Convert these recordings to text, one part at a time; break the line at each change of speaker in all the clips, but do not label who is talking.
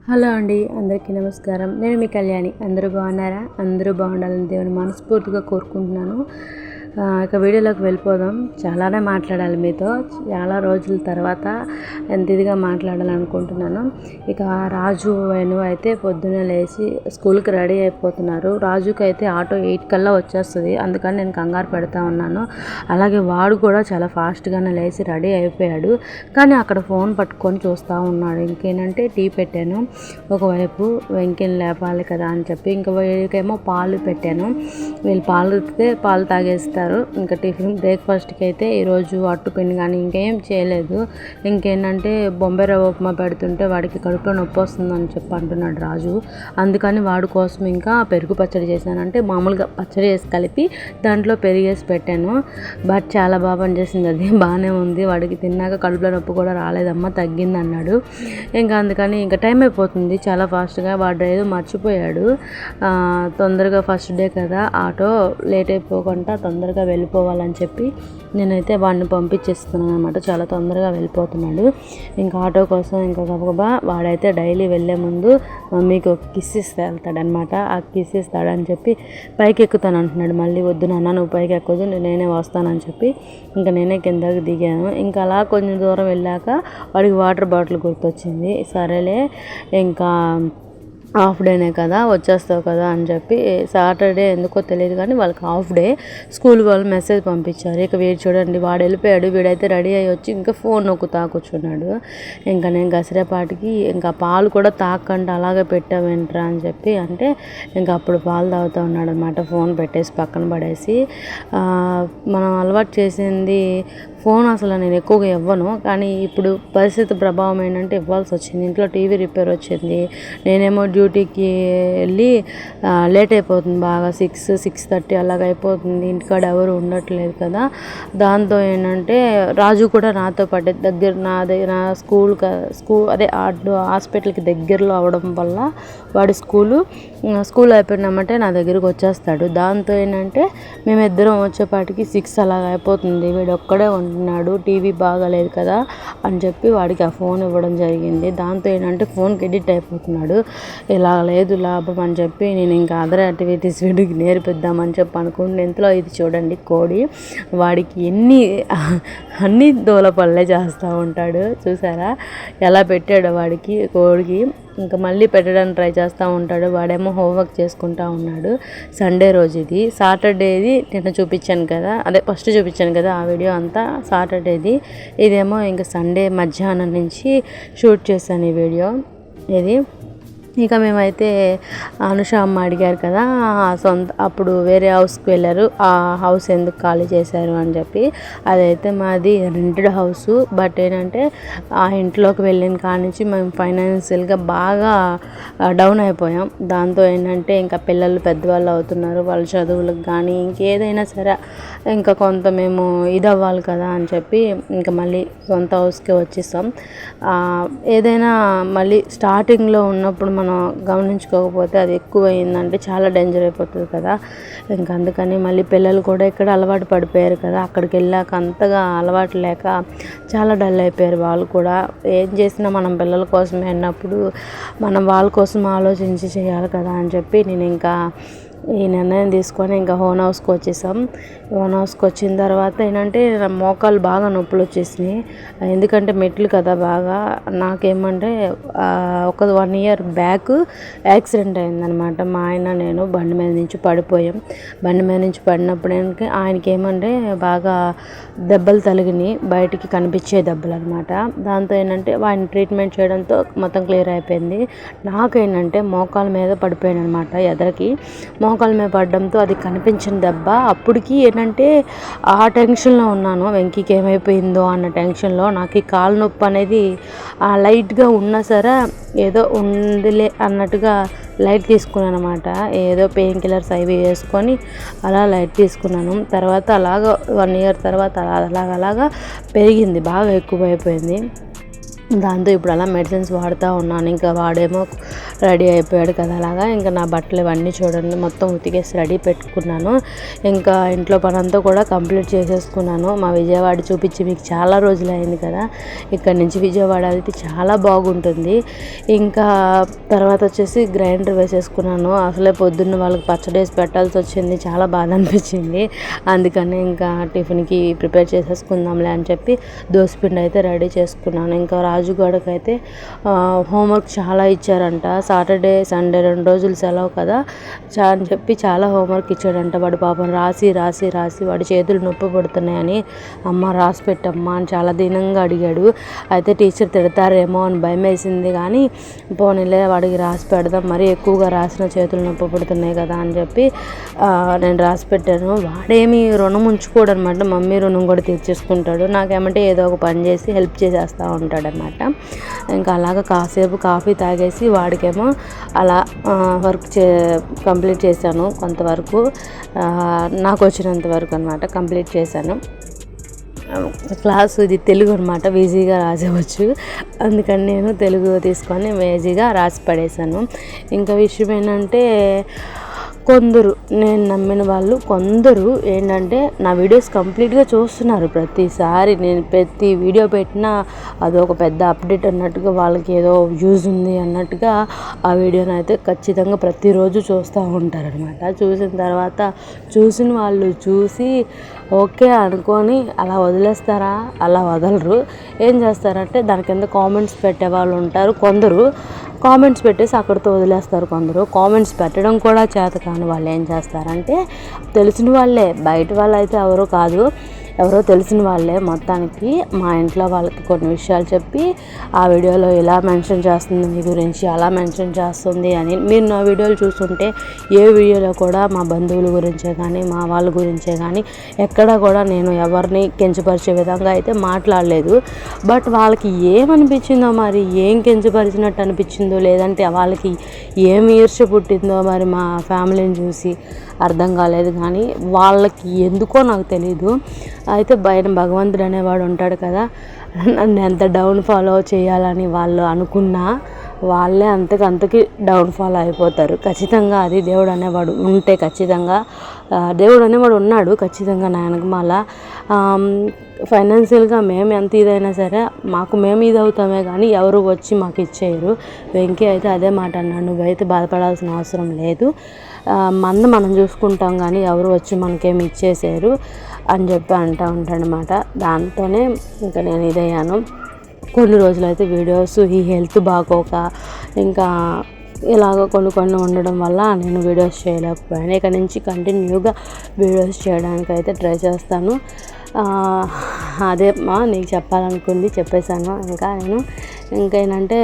Hello అండి, అందరికీ నమస్కారం. నేను మీ కళ్యాణి. అందరూ బాగున్నారా? అందరూ బాగుండాలని దేవుని మనస్ఫూర్తిగా కోరుకుంటున్నాను. ఇక వీడియోలోకి వెళ్ళిపోదాం. చాలానే మాట్లాడాలి మీతో. చాలా రోజుల తర్వాత ఎంత ఇదిగా మాట్లాడాలనుకుంటున్నాను. ఇక రాజు వేణు అయితే పొద్దున్నే లేచి స్కూల్కి రెడీ అయిపోతున్నారు. రాజుకి అయితే ఆటో 8 కల్లా వచ్చేస్తుంది, అందుకని నేను కంగారు పెడతా ఉన్నాను. అలాగే వాడు కూడా చాలా ఫాస్ట్గానే లేచి రెడీ అయిపోయాడు. కానీ అక్కడ ఫోన్ పట్టుకొని చూస్తూ ఉన్నాడు. ఇంకేంటంటే టీ పెట్టాను, ఒకవైపు వెంకిని లేపాలి కదా అని చెప్పి, ఇంకా వీళ్ళకేమో పాలు పెట్టాను. వీళ్ళు పాలు తాగేస్తారు. ఇంకా టిఫిన్ బ్రేక్ఫాస్ట్కి అయితే ఈరోజు అట్టుపిండి కానీ ఇంకేం చేయలేదు. ఇంకేంటంటే బొంబాయి రవ్వ ఉప్మా పెడుతుంటే వాడికి కడుపులో నొప్పి వస్తుందని చెప్పి అంటున్నాడు రాజు. అందుకని వాడి కోసం ఇంకా పెరుగు పచ్చడి చేశాను. అంటే మామూలుగా పచ్చడి వేసి కలిపి దాంట్లో పెరిగేసి పెట్టాను. బట్ చాలా బాగా పనిచేసింది, అది బాగానే ఉంది. వాడికి తిన్నాక కడుపులో నొప్పి కూడా రాలేదమ్మా, తగ్గింది అన్నాడు. ఇంకా అందుకని ఇంకా టైం అయిపోతుంది చాలా ఫాస్ట్గా. వాడు ఏదో మర్చిపోయాడు, తొందరగా ఫస్ట్ డే కదా, ఆటో లేట్ అయిపోకుండా తొందరగా వెళ్ళిపోవాలని చెప్పి నేనైతే వాడిని పంపించేస్తున్నాను అనమాట. చాలా తొందరగా వెళ్ళిపోతున్నాడు. ఇంకా ఆటో కోసం ఇంకా గబగబా వాడైతే డైలీ వెళ్ళే ముందు మమ్మీకి ఒక కిస్ ఇస్తే వెళ్తాడనమాట. ఆ కిస్ ఇస్తాడని చెప్పి పైకి ఎక్కుతాను అంటున్నాడు. మళ్ళీ వద్దు నాన్న, నువ్వు పైకి ఎక్కదు, నేనే వస్తానని చెప్పి ఇంకా నేనే కిందకి దిగాను. ఇంకా అలా కొంచెం దూరం వెళ్ళాక వాడికి వాటర్ బాటిల్ గుర్తొచ్చింది. సరేలే ఇంకా హాఫ్ డేనే కదా, వచ్చేస్తావు కదా అని చెప్పి, సాటర్డే ఎందుకో తెలియదు కానీ వాళ్ళకి హాఫ్ డే స్కూల్ వాళ్ళు మెసేజ్ పంపించారు. ఇక వీడు చూడండి, వాడు వెళ్ళిపోయాడు. వీడైతే రెడీ అయ్యి వచ్చి ఇంకా ఫోన్ నొక్కుతా కూర్చున్నాడు. ఇంకా నేను గసిరేపాటికి ఇంకా పాలు కూడా తాకండి అలాగే పెట్టావేంట్రా అని చెప్పి అంటే, ఇంకా అప్పుడు పాలు తాగుతూ ఉన్నాడు అనమాట, ఫోన్ పెట్టేసి పక్కన పడేసి. మనం అలవాటు చేసింది ఫోన్ అసలు నేను ఎక్కువగా ఇవ్వను, కానీ ఇప్పుడు పరిస్థితి ప్రభావం ఏంటంటే ఇవ్వాల్సి వచ్చింది. ఇంట్లో టీవీ రిపేర్ వచ్చింది, నేనేమో డ్యూటీకి వెళ్ళి లేట్ అయిపోతుంది బాగా, 6:30 అలాగ అయిపోతుంది. ఇంటికాడ ఎవరు ఉండట్లేదు కదా, దాంతో ఏంటంటే రాజు కూడా నాతో పాటు నా స్కూల్ అదే హాస్పిటల్కి దగ్గరలో అవడం వల్ల వాడి స్కూల్ అయిపోయినామంటే నా దగ్గరికి వచ్చేస్తాడు. దాంతో ఏంటంటే మేమిద్దరం వచ్చేపాటికి 6 అలాగ అయిపోతుంది. వీడు ఒక్కడే ఉంటున్నాడు, టీవీ బాగాలేదు కదా అని చెప్పి వాడికి ఆ ఫోన్ ఇవ్వడం జరిగింది. దాంతో ఏంటంటే ఫోన్కి ఎడిట్ అయిపోతున్నాడు. ఇలా లేదు లాభం అని చెప్పి నేను ఇంకా అదర్ యాక్టివిటీస్ వీడికి నేర్పిద్దామని చెప్పి అనుకుంటే, ఇంట్లో ఇది చూడండి కోడి, వాడికి అన్ని దూలపల్లె చేస్తూ ఉంటాడు. చూసారా ఎలా పెట్టాడు వాడికి కోడికి. ఇంకా మళ్ళీ పెట్టడానికి ట్రై చేస్తూ ఉంటాడు. వాడేమో హోంవర్క్ చేసుకుంటూ ఉన్నాడు. సండే రోజు ఇది. సాటర్డేది నిన్న చూపించాను కదా, అదే ఫస్ట్ చూపించాను కదా ఆ వీడియో అంతా సాటర్డేది. ఇదేమో ఇంకా సండే మధ్యాహ్నం నుంచి షూట్ చేశాను ఈ వీడియో ఇది. ఇక మేమైతే అనుష అమ్మ అడిగారు కదా, అప్పుడు వేరే హౌస్కి వెళ్ళారు, ఆ హౌస్ ఎందుకు ఖాళీ చేశారు అని చెప్పి. అదైతే మాది రెంటెడ్ హౌస్. బట్ ఏంటంటే ఆ ఇంట్లోకి వెళ్ళిన కాడి నుంచి మేము ఫైనాన్షియల్గా బాగా డౌన్ అయిపోయాం. దాంతో ఏంటంటే ఇంకా పిల్లలు పెద్దవాళ్ళు అవుతున్నారు, వాళ్ళ చదువులకు కానీ ఇంకేదైనా సరే ఇంకా కొంత మేము ఇది అవ్వాలి కదా అని చెప్పి ఇంకా మళ్ళీ సొంత హౌస్కే వచ్చేసాం. ఏదైనా మళ్ళీ స్టార్టింగ్లో ఉన్నప్పుడు మనం గమనించుకోకపోతే అది ఎక్కువ అయిందంటే చాలా డేంజర్ అయిపోతుంది కదా. ఇంకా అందుకని మళ్ళీ పిల్లలు కూడా ఇక్కడ అలవాటు పడిపోయారు కదా, అక్కడికి వెళ్ళాక అంతగా అలవాటు లేక చాలా డల్ అయిపోయారు వాళ్ళు కూడా. ఏం చేసినా మనం పిల్లల కోసమే అన్నప్పుడు మనం వాళ్ళ కోసం ఆలోచించి చేయాలి కదా అని చెప్పి నేను ఇంకా ఈ నిర్ణయం తీసుకొని ఇంకా ఓన్ హౌస్కి వచ్చేసాం. ఓన్ హౌస్కి వచ్చిన తర్వాత ఏంటంటే మోకాలు బాగా నొప్పులు వచ్చేసినాయి. ఎందుకంటే మెట్లు కదా బాగా. నాకేమంటే ఒక 1 year బ్యాక్ యాక్సిడెంట్ అయిందనమాట. మా ఆయన నేను బండి మీద నుంచి పడిపోయాం. బండి మీద నుంచి పడినప్పుడు ఆయనకి ఏమంటే బాగా దెబ్బలు తగిలినాయి, బయటికి కనిపించే దెబ్బలు అనమాట. దాంతో ఏంటంటే ఆయన ట్రీట్మెంట్ చేయడంతో మొత్తం క్లియర్ అయిపోయింది. నాకేంటంటే మోకాల మీద పడిపోయాను అనమాట, ఎదరికి మోకాల మీద పడడంతో అది కనిపించిన దెబ్బ. అప్పటికి ఏంటంటే ఆ టెన్షన్లో ఉన్నాను, వెంకీకి ఏమైపోయిందో అన్న టెన్షన్లో. నాకు ఈ కాలు నొప్పి అనేది లైట్గా ఉన్నా సరే ఏదో ఉందిలే అన్నట్టుగా లైట్ తీసుకున్నాను అనమాట. ఏదో పెయిన్ కిల్లర్స్ అవి వేసుకొని అలా లైట్ తీసుకున్నాను. తర్వాత అలాగా 1 year తర్వాత అలాగా పెరిగింది, బాగా ఎక్కువైపోయింది. దాంతో ఇప్పుడు అలా మెడిసిన్స్ వాడుతూ ఉన్నాను. ఇంకా వాడేమో రెడీ అయిపోయాడు కదా, అలాగా ఇంకా నా బట్టలు ఇవన్నీ చూడండి మొత్తం ఉతికేసి రెడీ పెట్టుకున్నాను. ఇంకా ఇంట్లో పని అంతా కూడా కంప్లీట్ చేసేసుకున్నాను. మా విజయవాడ చూపించి మీకు చాలా రోజులు అయింది కదా, ఇక్కడ నుంచి విజయవాడ అయితే చాలా బాగుంటుంది. ఇంకా తర్వాత వచ్చేసి గ్రైండర్ వేసేసుకున్నాను. అసలే పొద్దున్న వాళ్ళకి పచ్చడి వేసి పెట్టాల్సి వచ్చింది, చాలా బాధ అనిపించింది. అందుకని ఇంకా టిఫిన్కి ప్రిపేర్ చేసేసుకుందాంలే అని చెప్పి దోసపిండి అయితే రెడీ చేసుకున్నాను. ఇంకా రాజుగోడకి అయితే హోంవర్క్ చాలా ఇచ్చారంట. సాటర్డే సండే 2 రోజులు సెలవు కదా అని చెప్పి చాలా హోంవర్క్ ఇచ్చాడంట. వాడు పాపం రాసి రాసి రాసి వాడి చేతులు నొప్పి పడుతున్నాయని అమ్మ రాసి పెట్టమ్మా అని చాలా దీనంగా అడిగాడు. అయితే టీచర్ తిడతారేమో అని భయం వేసింది, కానీ పోనీలే వాడికి రాసి పెడదాం, మరీ ఎక్కువగా రాసిన చేతులు నొప్పి పడుతున్నాయి కదా అని చెప్పి నేను రాసి పెట్టాను. వాడేమి రుణం ఉంచుకోడు అనమాట, మమ్మీ రుణం కూడా తీర్చేసుకుంటాడు. నాకేమంటే ఏదో ఒక పని చేసి హెల్ప్ చేసేస్తూ ఉంటాడనమాట. ఇంకా అలాగ కాసేపు కాఫీ తాగేసి వాడికేమో అలా వర్క్ కంప్లీట్ చేశాను. కొంతవరకు నాకు వచ్చినంత వరకు అనమాట కంప్లీట్ చేశాను. క్లాసు ఇది తెలుగు అనమాట, ఈజీగా రాసేవచ్చు. అందుకని నేను తెలుగు తీసుకొని ఈజీగా రాసి పడేశాను. ఇంకా విషయం ఏంటంటే కొందరు, నేను నమ్మిన వాళ్ళు కొందరు ఏంటంటే నా వీడియోస్ కంప్లీట్గా చూస్తున్నారు. ప్రతిసారి నేను ప్రతి వీడియో పెట్టినా అదొక పెద్ద అప్డేట్ అన్నట్టుగా, వాళ్ళకి ఏదో యూజ్ ఉంది అన్నట్టుగా ఆ వీడియోని అయితే ఖచ్చితంగా ప్రతిరోజు చూస్తూ ఉంటారనమాట. చూసిన తర్వాత చూసిన వాళ్ళు చూసి ఓకే అనుకొని అలా వదిలేస్తారా? అలా వదలరు. ఏం చేస్తారంటే దాని కింద కామెంట్స్ పెట్టే వాళ్ళు ఉంటారు. కొందరు కామెంట్స్ పెట్టేసి అక్కడితో వదిలేస్తారు. కొందరు కామెంట్స్ పెట్టడం కూడా చేత కాని వాళ్ళు ఏం చేస్తారంటే, తెలిసిన వాళ్ళే, బయట వాళ్ళు అయితే ఎవరో కాదు, ఎవరో తెలిసిన వాళ్ళే మొత్తానికి మా ఇంట్లో వాళ్ళకి కొన్ని విషయాలు చెప్పి ఆ వీడియోలో ఇలా మెన్షన్ చేస్తుంది మీ గురించి, అలా మెన్షన్ చేస్తుంది అని. మీరు నా వీడియోలు చూస్తుంటే ఏ వీడియోలో కూడా మా బంధువుల గురించే కానీ మా వాళ్ళ గురించే కానీ ఎక్కడ కూడా నేను ఎవరిని కించపరిచే విధంగా అయితే మాట్లాడలేదు. బట్ వాళ్ళకి ఏమనిపించిందో మరి, ఏం కించపరిచినట్టు అనిపించిందో, లేదంటే వాళ్ళకి ఏం ఈర్ష్య పుట్టిందో మరి మా ఫ్యామిలీని చూసి అర్థం కాలేదు. కానీ వాళ్ళకి ఎందుకో నాకు తెలీదు. అయితే భగవంతుడు అనేవాడు ఉంటాడు కదా, నన్ను ఎంత డౌన్ ఫాలో చేయాలని వాళ్ళు అనుకున్నా వాళ్ళే అంతకి డౌన్ఫాల్ అయిపోతారు. ఖచ్చితంగా అది దేవుడు అనేవాడు ఉంటే, ఖచ్చితంగా దేవుడు అనేవాడు ఉన్నాడు ఖచ్చితంగా నా వెనకమాల. ఫైనాన్షియల్గా మేము ఎంత ఇదైనా సరే మేము ఇది అవుతామే కానీ ఎవరు వచ్చి మాకు ఇచ్చేయరు. వెంకీ అయితే అదే మాట అన్నాడు, నువ్వైతే బాధపడాల్సిన అవసరం లేదు, మనం చూసుకుంటాం కానీ ఎవరు వచ్చి మనకేమి ఇచ్చేసారు అని చెప్పి అంటూ ఉంటాడనమాట. దాంతోనే ఇంకా నేను ఇదయ్యాను. కొన్ని రోజులు అయితే వీడియోస్ ఈ హెల్త్ బాగోక ఇంకా ఇలాగ కొన్ని ఉండడం వల్ల నేను వీడియోస్ చేయలేకపోయాను. ఇక్కడ నుంచి కంటిన్యూగా వీడియోస్ చేయడానికి అయితే ట్రై చేస్తాను. అదే నీకు చెప్పాలనుకుంది చెప్పేశాను. ఇంకా ఏంటంటే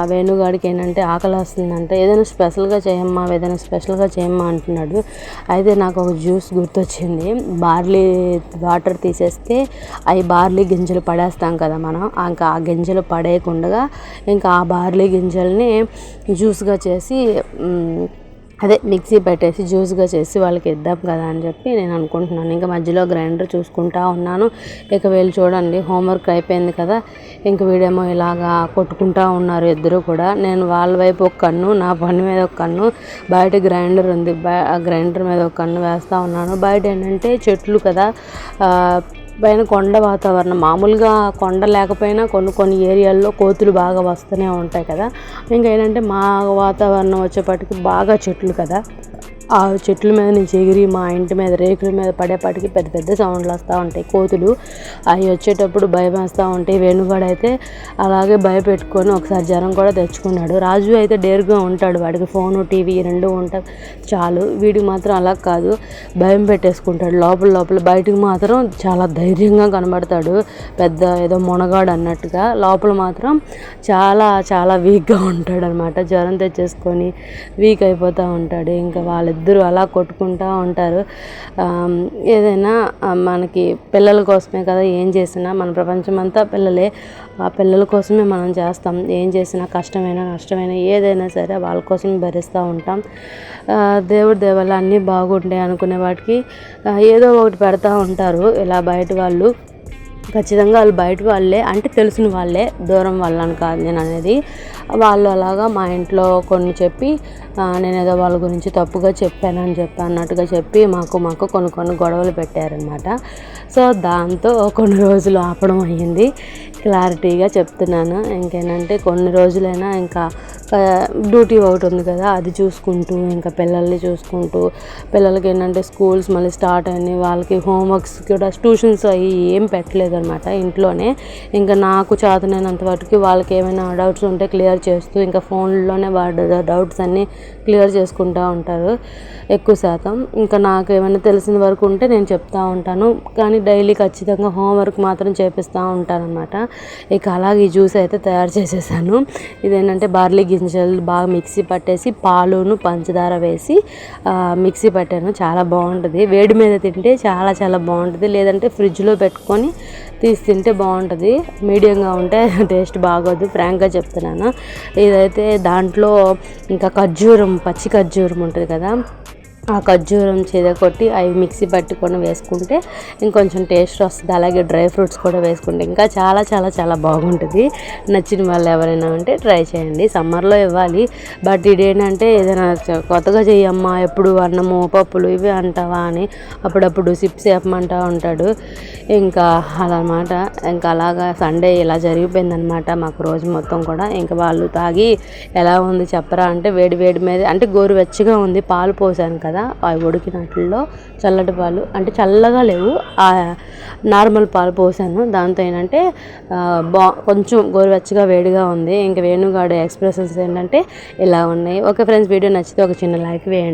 వేణుగాడికి ఏంటంటే ఆకలి వస్తుందంటే ఏదైనా స్పెషల్గా చేయమ్మా అంటున్నాడు. అయితే నాకు ఒక జ్యూస్ గుర్తొచ్చింది. బార్లీ వాటర్ తీసేస్తే అవి బార్లీ గింజలు పడేస్తాం కదా మనం, ఇంకా ఆ గింజలు పడేయకుండా ఇంకా ఆ బార్లీ గింజల్ని జ్యూస్గా చేసి అదే మిక్సీ పెట్టేసి జ్యూస్గా చేసి వాళ్ళకి ఇద్దాం కదా అని చెప్పి నేను అనుకుంటున్నాను. ఇంకా మధ్యలో గ్రైండర్ చూసుకుంటా ఉన్నాను. ఇక వీళ్ళు చూడండి హోంవర్క్ అయిపోయింది కదా, ఇంక వీడేమో ఇలాగా కొట్టుకుంటా ఉన్నారు ఇద్దరు కూడా. నేను వాళ్ళ వైపు ఒక కన్ను, నా పని మీద ఒక కన్ను, బయట గ్రైండర్ ఉంది, ఆ గ్రైండర్ మీద ఒక కన్ను వేస్తూ ఉన్నాను. బయట ఏంటంటే చెట్లు కదా, పైన కొండ వాతావరణం, మామూలుగా కొండ లేకపోయినా కొన్ని ఏరియాల్లో కోతులు బాగా వస్తూనే ఉంటాయి కదా. ఇంకా ఏంటంటే మా వాతావరణం వచ్చేప్పటికి బాగా చెట్లు కదా, ఆ చెట్ల మీద నుంచి ఎగిరి మా ఇంటి మీద రేకుల మీద పడేపాటికి పెద్ద పెద్ద సౌండ్లు వస్తూ ఉంటాయి కోతులు. అవి వచ్చేటప్పుడు భయం వేస్తూ ఉంటాయి. వేణుగాడైతే అలాగే భయపెట్టుకొని ఒకసారి జ్వరం కూడా తెచ్చుకున్నాడు. రాజు అయితే డేర్గా ఉంటాడు, వాడికి ఫోను టీవీ 2 ఉంటాయి చాలు. వీడికి మాత్రం అలా కాదు, భయం పెట్టేసుకుంటాడు లోపల. బయటకు మాత్రం చాలా ధైర్యంగా కనబడతాడు, పెద్ద ఏదో మొనగాడు అన్నట్టుగా. లోపల మాత్రం చాలా చాలా వీక్గా ఉంటాడు అనమాట. జ్వరం తెచ్చేసుకొని వీక్ అయిపోతూ ఉంటాడు. ఇంకా వాళ్ళిద్దరూ అలా కొట్టుకుంటూ ఉంటారు. ఏదైనా మనకి పిల్లల కోసమే కదా, ఏం చేసినా మన ప్రపంచం అంతా పిల్లలే, ఆ పిల్లల కోసమే మనం చేస్తాం. ఏం చేసినా కష్టమైనా నష్టమైనా ఏదైనా సరే వాళ్ళ కోసం భరిస్తూ ఉంటాం. దేవుడి దేవల్ల అన్నీ బాగుంటాయి అనుకునే వాటికి ఏదో ఒకటి పెడతా ఉంటారు ఇలా బయట వాళ్ళు.
ఖచ్చితంగా వాళ్ళు బయట వాళ్ళే, అంటే తెలిసిన వాళ్ళే, దూరం వాళ్ళని కాదు నేను అనేది. వాళ్ళు అలాగా మా ఇంట్లో కొన్ని చెప్పి నేనేదో వాళ్ళ గురించి తప్పుగా చెప్పానని అన్నట్టుగా చెప్పి మాకు కొన్ని గొడవలు పెట్టారనమాట. సో దాంతో కొన్ని రోజులు ఆపడం అయ్యింది. క్లారిటీగా చెప్తున్నాను. ఇంకేంటంటే కొన్ని రోజులైనా ఇంకా డ్యూటీ ఒకటి ఉంది కదా, అది చూసుకుంటూ ఇంకా పిల్లల్ని చూసుకుంటూ, పిల్లలకి ఏంటంటే స్కూల్స్ మళ్ళీ స్టార్ట్ అయినాయి, వాళ్ళకి హోంవర్క్స్ కూడా ట్యూషన్స్ అవి ఏం పెట్టలేదు అనమాట. ఇంట్లోనే ఇంకా నాకు చేతనైనంత వాటికి వాళ్ళకి ఏమైనా డౌట్స్ ఉంటే క్లియర్ చేస్తూ, ఇంకా ఫోన్లోనే వాడు డౌట్స్ అన్నీ క్లియర్ చేసుకుంటూ ఉంటారు ఎక్కువ శాతం. ఇంకా నాకు ఏమైనా తెలిసిన వరకు ఉంటే నేను చెప్తూ ఉంటాను, కానీ డైలీ ఖచ్చితంగా హోంవర్క్ మాత్రం చేపిస్తూ ఉంటాను అనమాట. ఇక అలాగే ఈ జ్యూస్ అయితే తయారు చేసేసాను. ఇదేంటంటే బార్లీ గింజలు బాగా మిక్సీ పట్టేసి పాలును పంచదార వేసి మిక్సీ పట్టాను. చాలా బాగుంటుంది, వేడి మీద తింటే చాలా చాలా బాగుంటుంది, లేదంటే ఫ్రిడ్జ్లో పెట్టుకొని తీసి తింటే బాగుంటుంది. మీడియంగా ఉంటే టేస్ట్ బాగోదు, ఫ్రాంక్గా చెప్తున్నాను. ఇదైతే దాంట్లో ఇంకా ఖర్జూరం, పచ్చి ఖర్జూరం ఉంటుంది కదా, ఆ ఖర్జూరం కొట్టి అవి మిక్సీ పట్టుకొని వేసుకుంటే ఇంకొంచెం టేస్ట్ వస్తుంది. అలాగే డ్రై ఫ్రూట్స్ కూడా వేసుకుంటే ఇంకా చాలా చాలా చాలా బాగుంటుంది. నచ్చిన వాళ్ళు ఎవరైనా ఉంటే ట్రై చేయండి. సమ్మర్లో ఇవ్వాలి, బట్ ఇదేంటంటే ఏదైనా కొత్తగా చెయ్యమ్మా, ఎప్పుడు అన్నము పప్పులు ఇవి అంటావా అని అప్పుడప్పుడు సిప్స్ చెప్పమంటూ ఉంటాడు. ఇంకా అదనమాట. ఇంకా అలాగా సండే ఇలా జరిగిపోయిందనమాట మాకు రోజు మొత్తం కూడా. ఇంకా వాళ్ళు తాగి ఎలా ఉంది చెప్పరా అంటే వేడి వేడి మీద, అంటే గోరువెచ్చగా ఉంది, పాలు పోసాను కదా, అవి ఉడికినట్లో చల్లటి పాలు, అంటే చల్లగా లేవు, నార్మల్ పాలు పోసాను. దాంతో ఏంటంటే కొంచెం గోరువెచ్చగా వేడిగా ఉంది. ఇంకా వేణుగాడు ఎక్స్ప్రెషన్స్ ఏంటంటే ఇలా ఉన్నాయి. ఓకే ఫ్రెండ్స్, వీడియో నచ్చితే ఒక చిన్న లైక్ వేయండి.